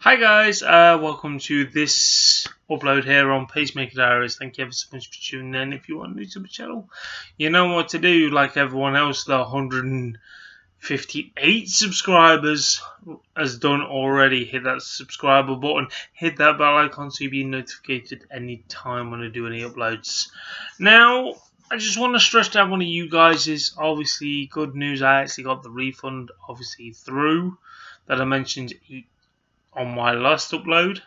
Hi guys, welcome to this upload here on Pacemaker Diaries. Thank you ever so much for tuning in. If you are new to the channel, you know what to do. Like everyone else, the 158 subscribers has done already. Hit that subscriber button, hit that bell icon so you'll be notified any time when I do any uploads. Now, I just want to stress down one of you guys is obviously good news. I actually got the refund obviously through that I mentioned on my last upload.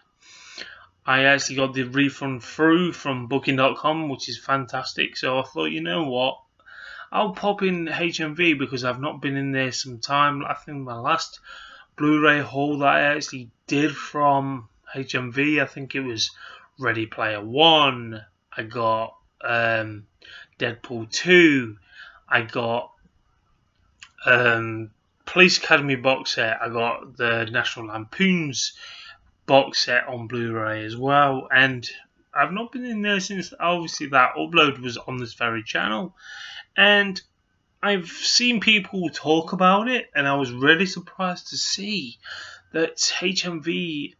I actually got the refund through from booking.com, which is fantastic. So I thought, you know what, I'll pop in HMV because I've not been in there some time. I think my last Blu-ray haul that I actually did from HMV, I think it was Ready Player One. I got Deadpool 2. I got Police Academy box set. I got the National Lampoon's box set on Blu-ray as well, and I've not been in there since obviously that upload was on this very channel, and I've seen people talk about it, and I was really surprised to see that HMV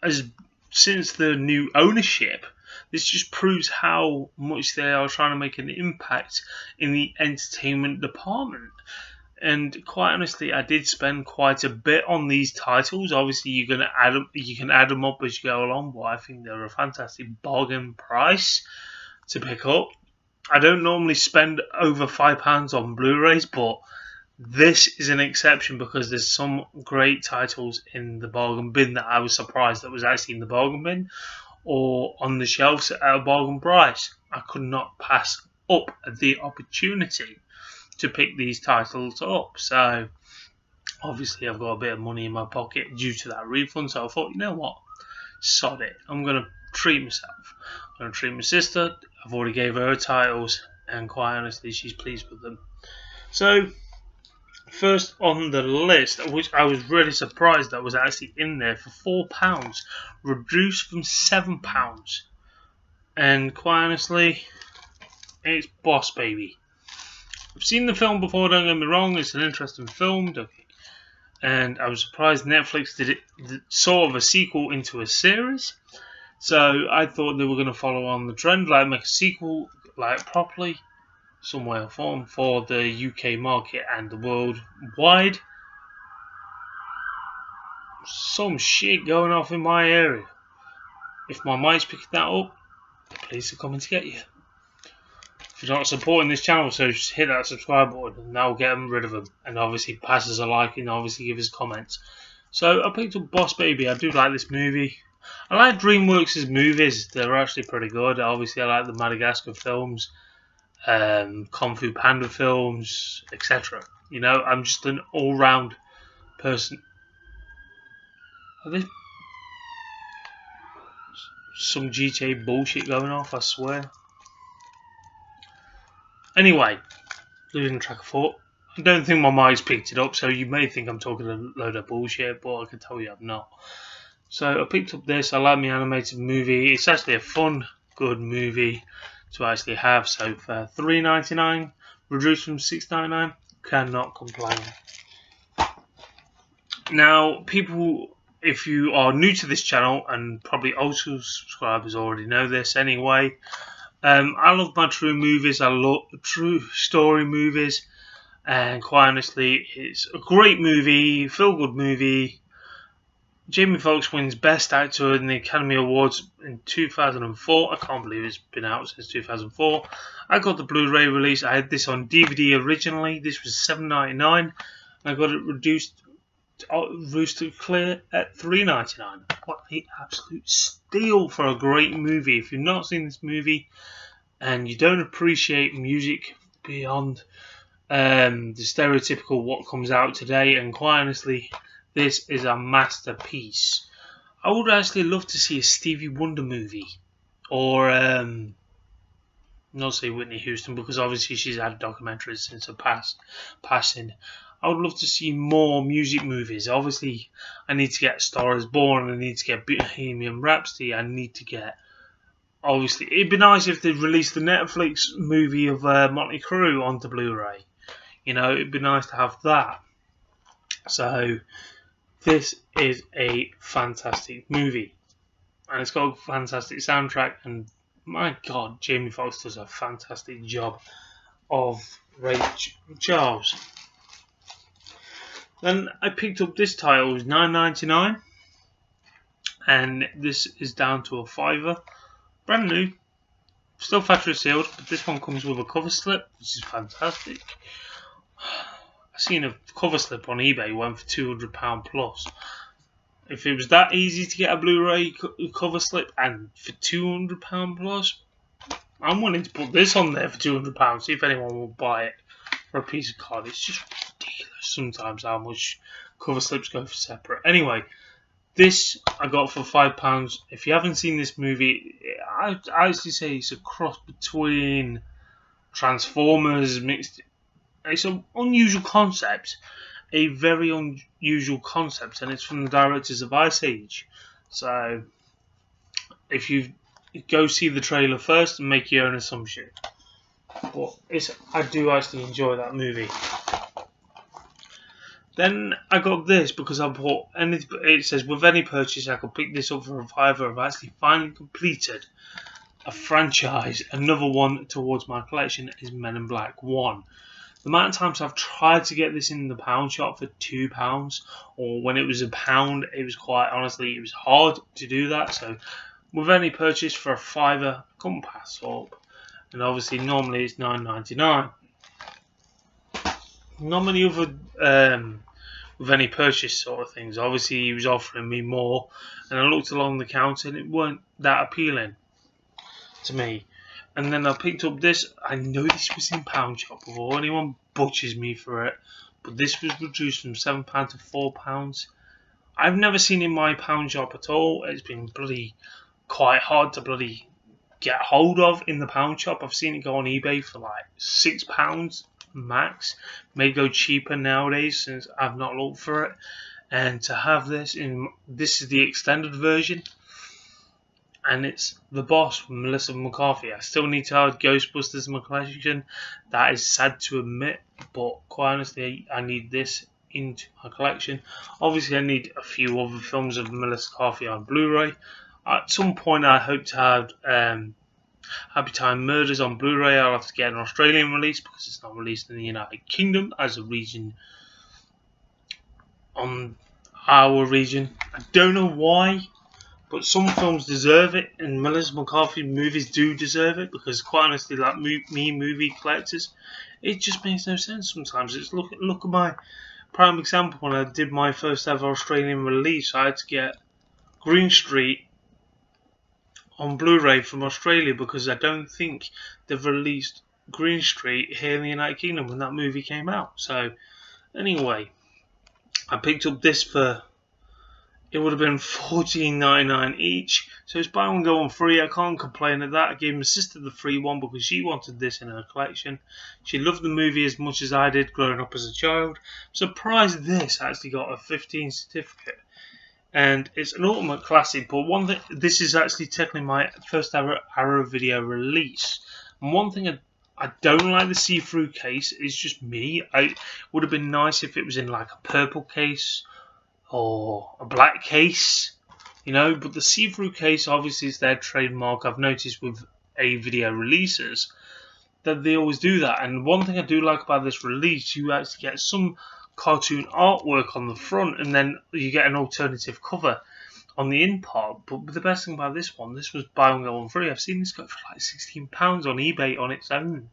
has, since the new ownership, this just proves how much they are trying to make an impact in the entertainment department. And quite honestly, I did spend quite a bit on these titles. Obviously, you can add them up as you go along, but I think they're a fantastic bargain price to pick up. I don't normally spend over £5 on Blu-rays, but this is an exception because there's some great titles in the bargain bin that I was surprised that was actually in the bargain bin or on the shelves at a bargain price. I could not pass up the opportunity to pick these titles up. So obviously I've got a bit of money in my pocket due to that refund, so I thought, you know what, sod it, I'm going to treat myself. I'm going to treat my sister. I've already gave her titles, and quite honestly she's pleased with them. So first on the list, which I was really surprised that was actually in there for £4, reduced from £7, and quite honestly it's Boss Baby. I've seen the film before, don't get me wrong, it's an interesting film, and I was surprised Netflix did sort of a sequel into a series, so I thought they were going to follow on the trend, like make a sequel like properly, some way or form, for the UK market and the worldwide. Some shit going off in my area. If my mic's picking that up, police are coming to get you. If you're not supporting this channel, so just hit that subscribe button and that'll get rid of them. And obviously pass us a like and obviously give us comments. So I picked up Boss Baby. I do like this movie. I like DreamWorks' movies. They're actually pretty good. Obviously I like the Madagascar films, Kung Fu Panda films, etc. You know, I'm just an all-round person. Are there some GTA bullshit going off, I swear. Anyway, losing track of thought. I don't think my mic's picked it up, so you may think I'm talking a load of bullshit, but I can tell you I'm not. So I picked up this. I like my animated movie. It's actually a fun, good movie to actually have. So for $3.99, reduced from $6.99, cannot complain. Now, people, if you are new to this channel, and probably old subscribers already know this anyway, I love my true movies. I love true story movies, and quite honestly, it's a great movie, feel-good movie. Jamie Foxx wins Best Actor in the Academy Awards in 2004. I can't believe it's been out since 2004. I got the Blu-ray release. I had this on DVD originally. This was $7.99. I got it reduced to clear at $3.99. What an absolute steal for a great movie. If you've not seen this movie and you don't appreciate music beyond the stereotypical what comes out today, and quite honestly, this is a masterpiece. I would actually love to see a Stevie Wonder movie, or not say Whitney Houston, because obviously she's had documentaries since her passing. I would love to see more music movies. Obviously, I need to get Star is Born, I need to get Bohemian Rhapsody, I need to get... Obviously, it'd be nice if they released the Netflix movie of Motley Crue onto Blu-ray. You know, it'd be nice to have that. So, This is a fantastic movie, and it's got a fantastic soundtrack, and my god, Jamie Foxx does a fantastic job of Ray Charles. Then I picked up this title, it was $9.99, and this is down to a $5, brand new, still factory sealed, but this one comes with a cover slip, which is fantastic. I seen a cover slip on eBay went for £200 plus. If it was that easy to get a Blu-ray cover slip and for £200 plus, I'm willing to put this on there for £200. See if anyone will buy it for a piece of card. It's just ridiculous sometimes how much cover slips go for separate. Anyway, this I got for £5. If you haven't seen this movie, I actually say it's a cross between Transformers mixed. It's an unusual concept, a very unusual concept, and it's from the directors of Ice Age. So, if you go see the trailer first and make your own assumption. But I do actually enjoy that movie. Then I got this because I bought it says with any purchase I could pick this up for a $5. I've actually finally completed a franchise. Another one towards my collection is Men in Black 1. The amount of times I've tried to get this in the pound shop for £2, or when it was £1, it was quite honestly, it was hard to do that. So with any purchase for a $5, couldn't pass up. And obviously normally it's $9.99. Not many other with any purchase sort of things. Obviously he was offering me more, and I looked along the counter and it weren't that appealing to me. And then I picked up this. I know this was in pound shop before anyone butchers me for it, but this was reduced from £7 to £4. I've never seen it in my pound shop at all. It's been bloody quite hard to bloody get hold of in the pound shop. I've seen it go on eBay for like £6 max. May go cheaper nowadays since I've not looked for it. And to have this this is the extended version, and it's The Boss from Melissa McCarthy. I still need to have Ghostbusters in my collection. That is sad to admit, but quite honestly, I need this into my collection. Obviously, I need a few other films of Melissa McCarthy on Blu-ray. At some point, I hope to have Happy Time Murders on Blu-ray. I'll have to get an Australian release because it's not released in the United Kingdom as a region on our region. I don't know why, but some films deserve it, and Melissa McCarthy movies do deserve it, because quite honestly, like me movie collectors, it just makes no sense sometimes. It's look at my prime example. When I did my first ever Australian release, I had to get Green Street on Blu-ray from Australia because I don't think they've released Green Street here in the United Kingdom when that movie came out. So anyway, I picked up this for, it would have been $14.99 each. So it's buy one go one free. I can't complain at that. I gave my sister the free one because she wanted this in her collection. She loved the movie as much as I did growing up as a child. I'm surprised this actually got a 15 certificate. And it's an ultimate classic, but one thing, this is actually technically my first ever Arrow video release. And one thing I don't like the see-through case. It's just me. It would have been nice if it was in like a purple case or a black case, you know. But the see-through case obviously is their trademark. I've noticed with A video releases that they always do that. And one thing I do like about this release, you actually get some cartoon artwork on the front, and then you get an alternative cover on the in part. But the best thing about this one, this was buy one get one free. I've seen this go for like £16 on eBay on its own.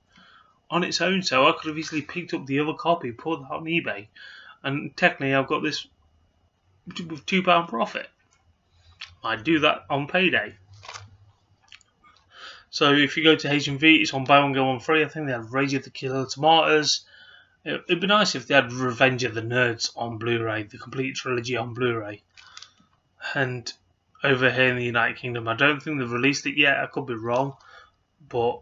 So I could have easily picked up the other copy, put that on eBay, and technically I've got this with £2 profit. I'd do that on payday. So if you go to HMV, it's on buy one get one free. I think they have Rage of the Killer Tomatoes. It'd be nice if they had Revenge of the Nerds on Blu-ray, the complete trilogy on Blu-ray. And over here in the United Kingdom, I don't think they've released it yet. I could be wrong, but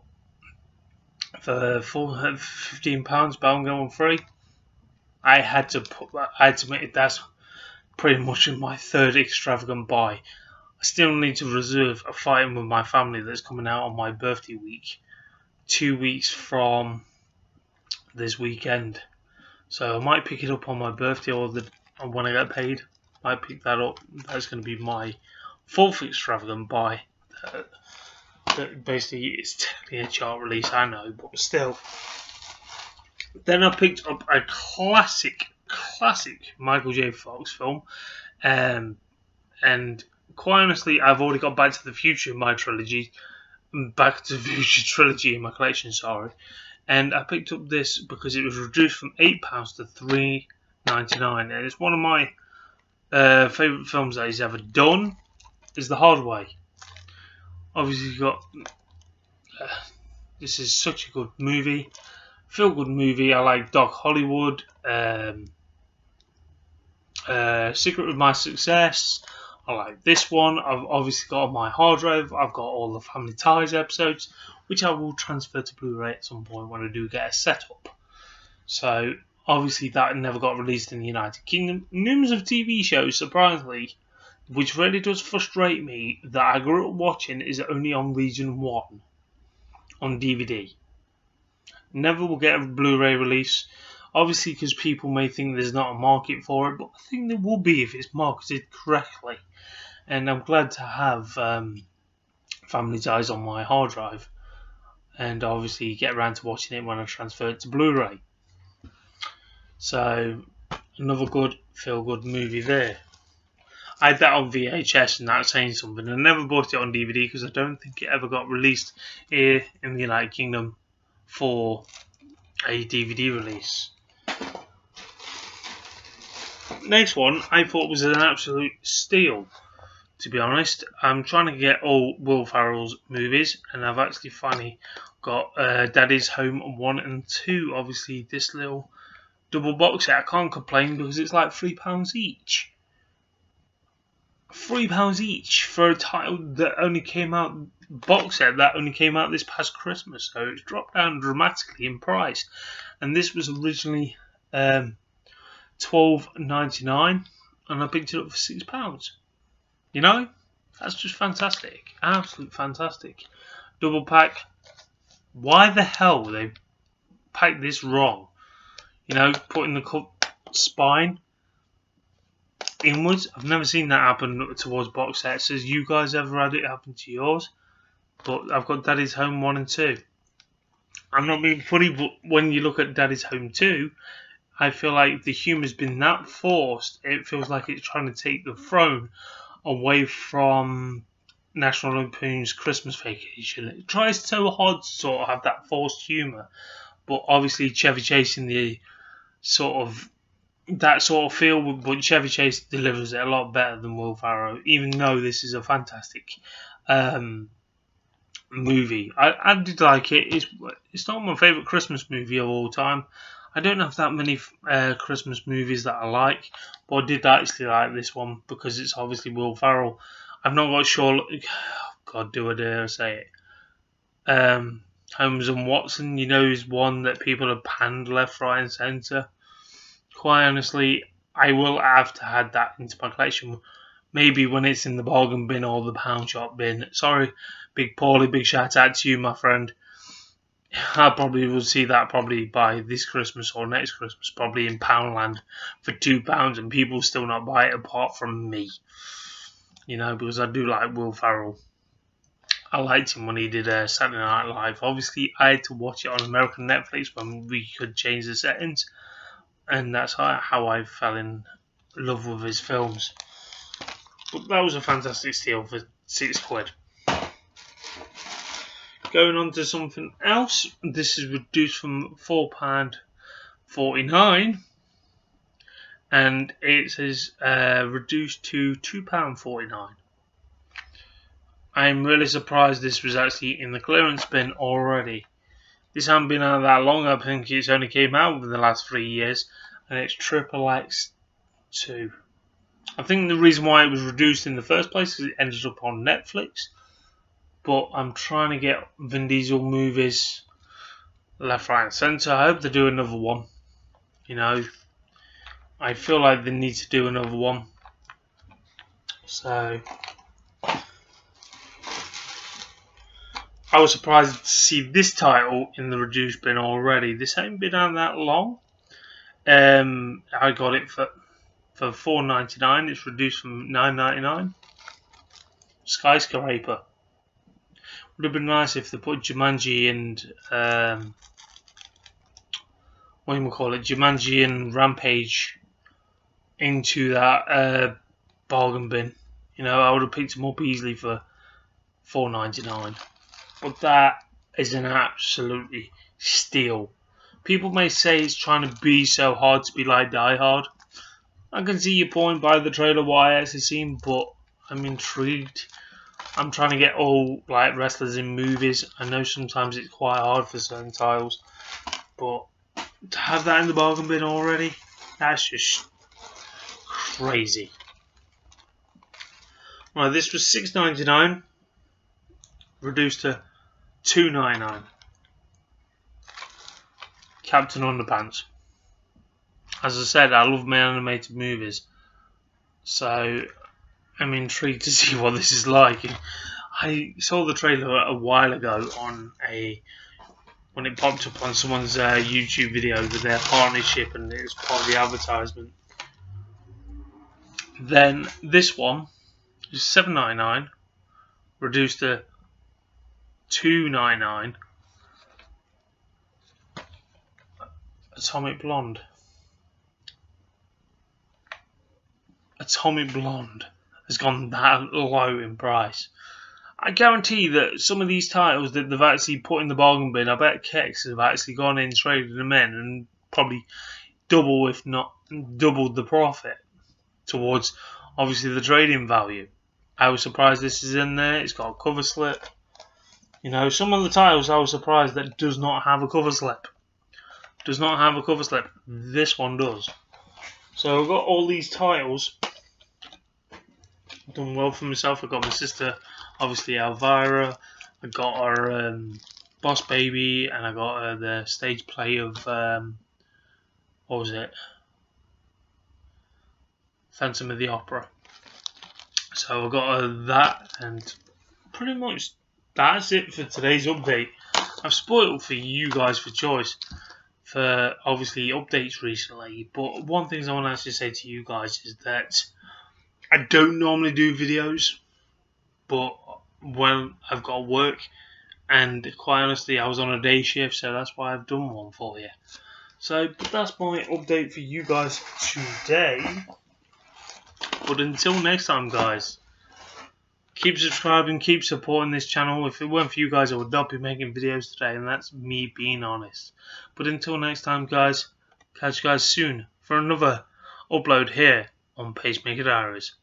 for £15, buy one get one free, I had to admit it. That's pretty much my third extravagant buy. I still need to reserve a fighting with my family that's coming out on my birthday week, 2 weeks from this weekend. So I might pick it up on my birthday or when I get paid. Might pick that up. That's going to be my fourth extravagant buy. Basically, it's technically a chart release, I know, but still. Then I picked up a classic Michael J. Fox film, and quite honestly, I've already got Back to the Future in my trilogy, Back to the Future trilogy in my collection, sorry. And I picked up this because it was reduced from £8 to $3.99, and it's one of my favourite films that he's ever done. Is The Hard Way. Obviously, you got this is such a good movie, feel good movie. I like Doc Hollywood, Secret of My Success. I like this one. I've obviously got on my hard drive. I've got all the Family Ties episodes, which I will transfer to Blu-ray at some point when I do get a setup. So obviously that never got released in the United Kingdom. Numerous of TV shows, surprisingly, which really does frustrate me, that I grew up watching is only on Region 1 on DVD. Never will get a Blu-ray release, obviously because people may think there's not a market for it, but I think there will be if it's marketed correctly. And I'm glad to have Family Ties on my hard drive, and obviously get around to watching it when I transfer it to Blu-ray. So another good feel-good movie there. I had that on VHS, and that's saying something. I never bought it on DVD because I don't think it ever got released here in the United Kingdom for a DVD release. Next one I thought was an absolute steal, to be honest. I'm trying to get all Will Ferrell's movies, and I've actually finally got Daddy's Home 1 and 2. Obviously, this little double box set, I can't complain because it's like £3 each. £3 each for a title that only came out, box set that only came out this past Christmas, so it's dropped down dramatically in price. And this was originally $12.99, and I picked it up for £6. You know, that's just fantastic, absolute fantastic. Double pack. Why the hell they packed this wrong? You know, putting the cup spine inwards. I've never seen that happen towards box sets. Has you guys ever had it happen to yours? But I've got Daddy's Home 1 and 2. I'm not being funny, but when you look at Daddy's Home 2, I feel like the humour's been that forced, it feels like it's trying to take the throne away from National Lampoon's Christmas Vacation. It tries so hard to sort of have that forced humour, but obviously Chevy Chase in the that sort of feel, but Chevy Chase delivers it a lot better than Will Ferrell, even though this is a fantastic movie. I did like it. It's not my favourite Christmas movie of all time. I don't have that many Christmas movies that I like, but I did actually like this one because it's obviously Will Ferrell. I've not got sure. God, do I dare say it? Holmes and Watson, you know, is one that people have panned left, right, and centre. Quite honestly, I will have to add that into my collection. Maybe when it's in the bargain bin or the pound shop bin. Sorry, Big Paulie, big shout out to you, my friend. I probably will see that probably by this Christmas or next Christmas, probably in Poundland for £2, and people still not buy it apart from me. You know, because I do like Will Ferrell. I liked him when he did Saturday Night Live. Obviously, I had to watch it on American Netflix when we could change the settings, and that's how I fell in love with his films. But that was a fantastic steal for £6. Going on to something else, this is reduced from £4.49, and it is reduced to £2.49. I'm really surprised this was actually in the clearance bin already. This hasn't been out that long. I think it's only came out within the last 3 years, and it's XXX2. I think the reason why it was reduced in the first place is it ended up on Netflix. But I'm trying to get Vin Diesel movies left, right, and centre. I hope they do another one. You know, I feel like they need to do another one. So I was surprised to see this title in the reduced bin already. This ain't been out that long. I got it for for $4.99. It's reduced from $9.99. Skyscraper. Would have been nice if they put Jumanji and Jumanji and Rampage into that bargain bin. You know, I would have picked them up easily for $4.99. But that is an absolutely steal. People may say it's trying to be so hard to be like Die Hard. I can see your point by the trailer, what I actually seen, but I'm intrigued. I'm trying to get all like wrestlers in movies. I know sometimes it's quite hard for certain titles, but to have that in the bargain bin already, that's just crazy. Right, this was $6.99, reduced to $2.99. Captain Underpants. As I said, I love my animated movies, so I'm intrigued to see what this is like. I saw the trailer a while ago when it popped up on someone's YouTube video with their partnership, and it was part of the advertisement. Then this one is $7.99, reduced to $2.99. Atomic Blonde. Atomic Blonde has gone that low in price. I guarantee that some of these titles that they've actually put in the bargain bin, I bet Kex have actually gone in, traded them in, and probably double, if not doubled, the profit towards obviously the trading value. I was surprised this is in there. It's got a cover slip. You know, some of the titles I was surprised that does not have a cover slip. Does not have a cover slip. This one does. So I've got all these titles. Done well for myself. I got my sister, obviously Elvira. I got her Boss Baby, and I got her the stage play of what was it? Phantom of the Opera. So I got her that, and pretty much that's it for today's update. I've spoiled for you guys for choice for obviously updates recently, but one thing I want to actually say to you guys is that I don't normally do videos, but when I've got work, and quite honestly I was on a day shift, so that's why I've done one for you. So but that's my update for you guys today. But until next time, guys, keep subscribing, keep supporting this channel. If it weren't for you guys, I would not be making videos today, and that's me being honest. But until next time, guys, catch you guys soon for another upload here on Pacemaker Diaries.